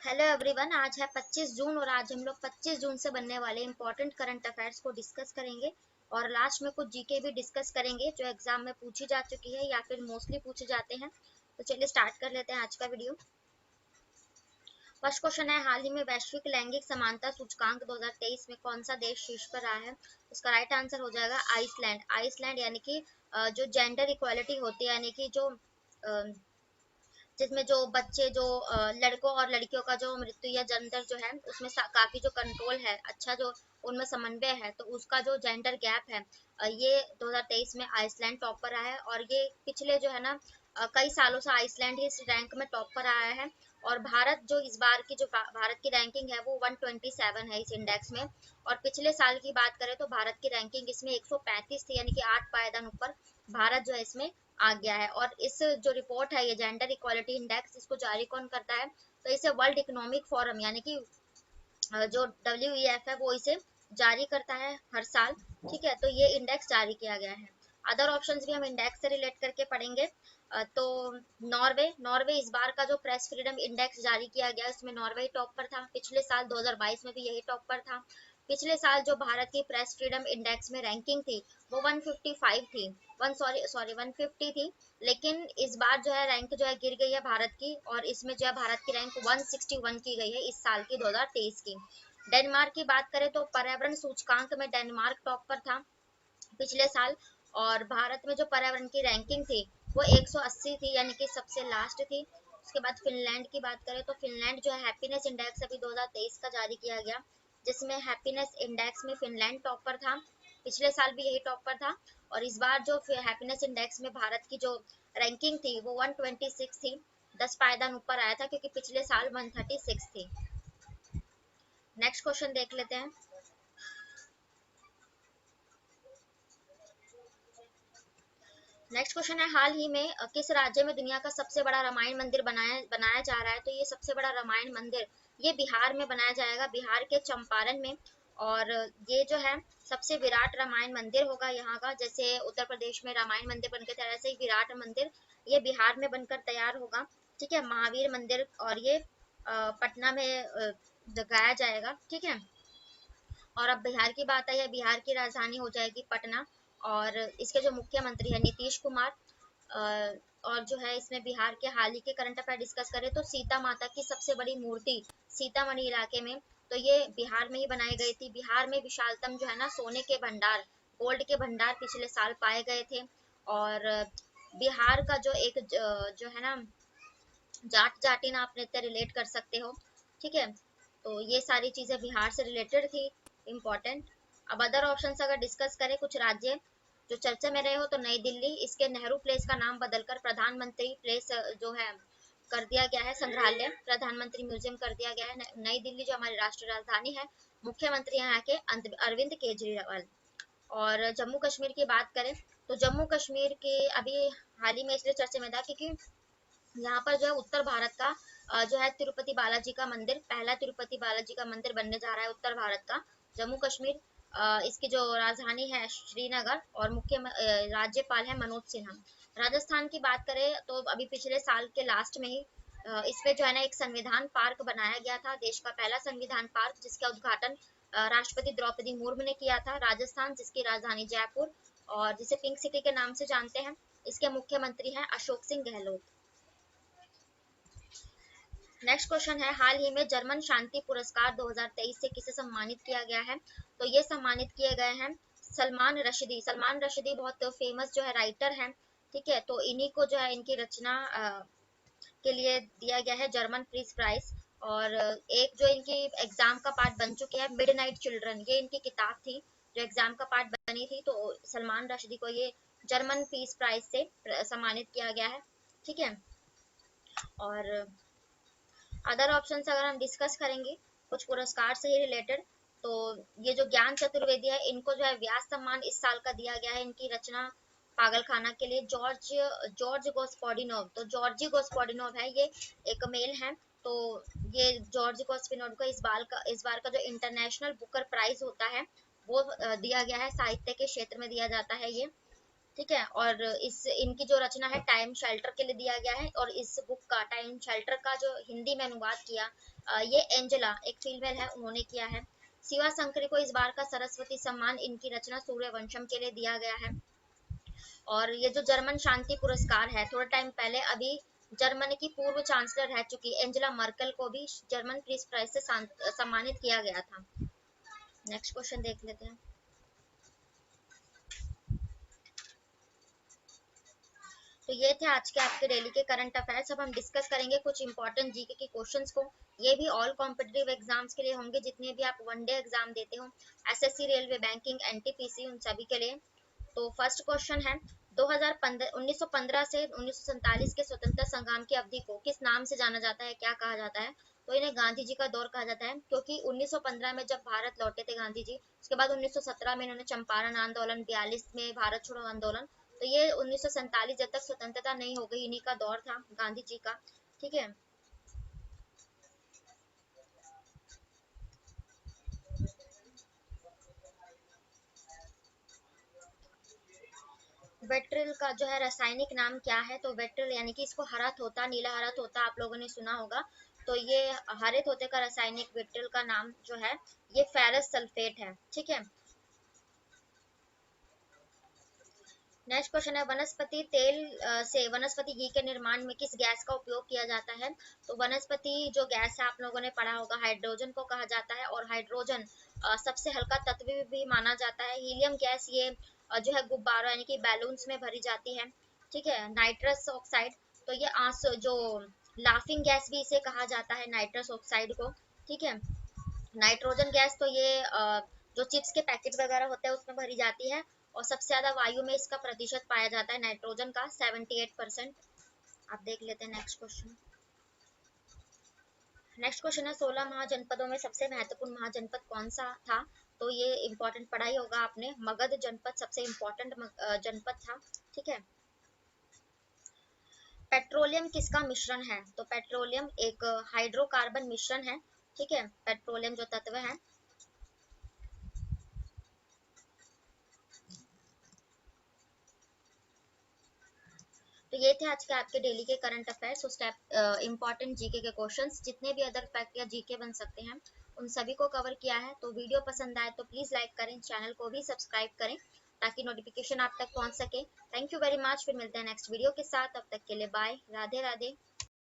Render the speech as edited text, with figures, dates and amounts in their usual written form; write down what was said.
Hello everyone, आज है 25 जून और आज हम लोग 25 जून से बनने वाले इंपॉर्टेंट करंट अफेयर्स को डिस्कस करेंगे और लास्ट में कुछ जीके भी डिस्कस करेंगे जो एग्जाम में पूछी जा चुकी है या फिर मोस्टली पूछे जाते हैं। तो चलिए स्टार्ट कर लेते हैं आज का वीडियो। फर्स्ट क्वेश्चन है, हाल ही में वैश्विक लैंगिक समानता सूचकांक 2023 में कौन सा देश शीर्ष पर रहा है? इसका राइट आंसर हो जाएगा आइसलैंड। आइसलैंड यानी कि जो जेंडर इक्वालिटी होती है, यानी कि जो जिसमें जो बच्चे जो लड़कों और लड़कियों का जो मृत्यु या जन्म दर जो है उसमें काफी जो कंट्रोल है, अच्छा जो उनमें समन्वय है, तो उसका जो जेंडर गैप है ये 2023 में आइसलैंड टॉप पर आया है। और ये पिछले जो है ना कई सालों से आइसलैंड ही इस रैंक में टॉप पर आया है। और भारत जो इस बार की जो भारत की रैंकिंग है वो 127 है इस इंडेक्स में। और पिछले साल की बात करें तो भारत की रैंकिंग इसमें 135 थी, यानी कि 8 पायदान ऊपर भारत जो है इसमें आ गया है। और इस जो रिपोर्ट है ये जेंडर इक्वालिटी इंडेक्स, इसको जारी कौन करता है? तो इसे वर्ल्ड इकोनॉमिक फोरम यानी कि जो WEF है वो इसे जारी करता है हर साल। ठीक है, तो ये इंडेक्स जारी किया गया है। अदर ऑप्शंस भी हम इंडेक्स से रिलेट करके पढ़ेंगे। तो नॉर्वे नॉर्वे इस बार का जो प्रेस फ्रीडम इंडेक्स जारी किया गया उसमें नॉर्वे टॉप पर था। पिछले साल 2022 में भी यही टॉप पर था। पिछले साल जो भारत की प्रेस फ्रीडम इंडेक्स में रैंकिंग थी वो 155 थी, वन सॉरी सॉरी 150 थी। लेकिन इस बार जो है रैंक जो है गिर गई है भारत की, और इसमें जो है भारत की रैंक 161 की गई है इस साल की 2023 की। डेनमार्क की बात करें तो पर्यावरण सूचकांक में डेनमार्क टॉप पर था पिछले साल। और भारत में जो पर्यावरण की रैंकिंग थी वो 180 थी, यानी कि सबसे लास्ट थी। उसके बाद फिनलैंड की बात करें तो फिनलैंड जो है हैप्पीनेस इंडेक्स अभी 2023 का जारी किया गया, जिसमें हैप्पीनेस इंडेक्स में फिनलैंड टॉप पर था। पिछले साल भी यही टॉप पर था। और इस बार जो हैप्पीनेस इंडेक्स में भारत की जो रैंकिंग थी वो 126 थी, 10 पायदान ऊपर आया था क्योंकि पिछले साल 136 थी। नेक्स्ट क्वेश्चन देख लेते हैं। नेक्स्ट क्वेश्चन है, हाल ही में किस राज्य में दुनिया का सबसे बड़ा रामायण मंदिर बनाया बनाया जा रहा है? तो ये सबसे बड़ा रामायण मंदिर ये बिहार में बनाया जाएगा, बिहार के चंपारण में। और ये जो है सबसे विराट रामायण मंदिर होगा यहाँ का। जैसे उत्तर प्रदेश में रामायण मंदिर बनकर तैयार, ऐसे ही विराट मंदिर ये बिहार में बनकर तैयार होगा। ठीक है, महावीर मंदिर, और ये पटना में लगाया जाएगा। ठीक है, और अब बिहार की बात आई है, बिहार की राजधानी हो जाएगी पटना। और इसके जो मुख्यमंत्री है नीतीश कुमार। और जो है इसमें बिहार के हाल ही के करंट अफेयर डिस्कस करें तो सीता माता की सबसे बड़ी मूर्ति सीतामढ़ी इलाके में, तो ये बिहार में ही बनाई गई थी। बिहार में विशालतम जो है ना सोने के भंडार, गोल्ड के भंडार पिछले साल पाए गए थे। और बिहार का जो एक जो है ना जाट जाटिन आप नृत्य रिलेट कर सकते हो। ठीक है, तो ये सारी चीजें बिहार से रिलेटेड थी, इम्पोर्टेंट। अब अदर ऑप्शंस अगर डिस्कस करें, कुछ राज्य जो चर्चा में रहे हो तो नई दिल्ली, इसके नेहरू प्लेस का नाम बदलकर प्रधानमंत्री प्लेस जो है कर दिया गया है, संग्रहालय प्रधानमंत्री म्यूजियम कर दिया गया है। नई दिल्ली जो हमारी राष्ट्रीय राजधानी है, मुख्यमंत्री यहाँ के अरविंद केजरीवाल। और जम्मू कश्मीर की बात करें तो जम्मू कश्मीर के अभी हाल ही में इसलिए चर्चा में था क्योंकि यहाँ पर जो है उत्तर भारत का जो है तिरुपति बालाजी का मंदिर, पहला तिरुपति बालाजी का मंदिर बनने जा रहा है उत्तर भारत का जम्मू कश्मीर। इसकी जो राजधानी है श्रीनगर, और मुख्य राज्यपाल है मनोज सिन्हा। राजस्थान की बात करें तो अभी पिछले साल के लास्ट में ही इस पे जो है ना एक संविधान पार्क बनाया गया था, देश का पहला संविधान पार्क, जिसका उद्घाटन राष्ट्रपति द्रौपदी मुर्मू ने किया था। राजस्थान जिसकी राजधानी जयपुर और जिसे पिंक सिटी के नाम से जानते हैं, इसके मुख्यमंत्री हैं अशोक सिंह गहलोत। नेक्स्ट क्वेश्चन है, हाल ही में जर्मन शांति पुरस्कार 2023 से किसे सम्मानित किया गया है? तो ये सम्मानित किए गए हैं सलमान रशदी। सलमान रशदी बहुत फेमस जो है राइटर हैं। ठीक है, तो इन्हीं को जो है इनकी रचना के लिए दिया गया है जर्मन पीस प्राइज। और एक जो इनकी एग्जाम का पार्ट बन चुकी है मिडनाइट चिल्ड्रन, ये इनकी किताब थी जो एग्जाम का पार्ट बनी थी। तो सलमान रशदी को ये जर्मन पीस प्राइज से सम्मानित किया गया है। ठीक है, और अदर ऑप्शंस अगर हम डिस्कस करेंगे कुछ पुरस्कार से ही रिलेटेड, तो ये जो ज्ञान चतुर्वेदी है इनको जो है व्यास सम्मान इस साल का दिया गया है इनकी रचना पागल खाना के लिए। जॉर्ज जॉर्ज गोस्पोडिनोव, तो जॉर्जी गोस्पोडिनोव है ये, एक मेल है। तो ये जॉर्ज गोस्पोडिनोव को इस बार का जो इंटरनेशनल बुकर प्राइज होता है वो दिया गया है, साहित्य के क्षेत्र में दिया जाता है ये। ठीक है। और इस इनकी जो रचना है टाइम शेल्टर के लिए दिया गया है, और इस बुक का टाइम शेल्टर का जो हिंदी में अनुवाद किया ये एंजेला, एक फीमेल है, उन्होंने किया है। शिवा शंकरी को इस बार का सरस्वती सम्मान इनकी रचना सूर्यवंशम के लिए दिया गया है। और ये जो जर्मन शांति पुरस्कार है, थोड़ा टाइम पहले अभी जर्मनी की पूर्व चांसलर रह चुकी एंजेला मर्केल को भी जर्मन पीस प्राइज से सम्मानित किया गया था। नेक्स्ट क्वेश्चन देख लेते हैं। तो ये थे आज के आपके डेली के करंट अफेयर्स। अब हम डिस्कस करेंगे कुछ इंपॉर्टेंट जीके के क्वेश्चंस को। ये भी ऑल कॉम्पिटिटिव एग्जाम्स के लिए होंगे, जितने भी आप वनडे एग्जाम देते हो, एसएससी, रेलवे, बैंकिंग, एनटीपीसी, उन सभी के लिए। तो फर्स्ट क्वेश्चन है, 1915 से 1947 के स्वतंत्रता संग्राम की अवधि को किस नाम से जाना जाता है, क्या कहा जाता है? तो इन्हें गांधी जी का दौर कहा जाता है, क्योंकि 1915 में जब भारत लौटे थे गांधी जी, उसके बाद 1917 में इन्होंने चंपारण आंदोलन, 42 में भारत छोड़ो आंदोलन, तो ये 1947 जब तक स्वतंत्रता नहीं हो गई, इन्हीं का दौर था गांधी जी का। ठीक है। वेट्रिल का जो है रासायनिक नाम क्या है? तो वेट्रिल यानी कि इसको हरा तोता, नीला हरा तोता आप लोगों ने सुना होगा, तो ये हरे तोते का रासायनिक वेट्रिल का नाम जो है ये फेरस सल्फेट है। ठीक है। नेक्स्ट क्वेश्चन है, वनस्पति तेल से वनस्पति घी के निर्माण में किस गैस का उपयोग किया जाता है? तो वनस्पति जो गैस है आप लोगों ने पढ़ा होगा, हाइड्रोजन को कहा जाता है, और हाइड्रोजन सबसे हल्का तत्व भी माना जाता है। हीलियम गैस ये जो है गुब्बारों यानी कि बैलून्स में भरी जाती है। ठीक है। नाइट्रस ऑक्साइड, तो ये आंस जो लाफिंग गैस भी इसे कहा जाता है, नाइट्रस ऑक्साइड को। ठीक है। नाइट्रोजन गैस तो ये जो चिप्स के पैकेट वगैरह होते हैं उसमें भरी जाती है, और सबसे ज्यादा वायु में इसका प्रतिशत पाया जाता है नाइट्रोजन का 78%। आप देख लेते हैं नेक्स्ट क्वेश्चन। नेक्स्ट क्वेश्चन है, 16 महाजनपदों में सबसे महत्वपूर्ण महाजनपद कौन सा था? तो ये इंपॉर्टेंट पढ़ाई होगा आपने, मगध जनपद सबसे इंपॉर्टेंट जनपद था। ठीक है। पेट्रोलियम किसका मिश्रण है? तो पेट्रोलियम एक हाइड्रोकार्बन मिश्रण है। ठीक है। पेट्रोलियम जो तत्व है। तो ये थे आज के आपके डेली के करंट अफेयर्स, उस टाइप इंपॉर्टेंट जीके के क्वेश्चंस, जितने भी अदर फैक्ट या जीके बन सकते हैं उन सभी को कवर किया है। तो वीडियो पसंद आए तो प्लीज लाइक करें, चैनल को भी सब्सक्राइब करें ताकि नोटिफिकेशन आप तक पहुंच सके। थैंक यू वेरी मच, फिर मिलते हैं नेक्स्ट वीडियो के साथ, तब तक के लिए बाय, राधे राधे।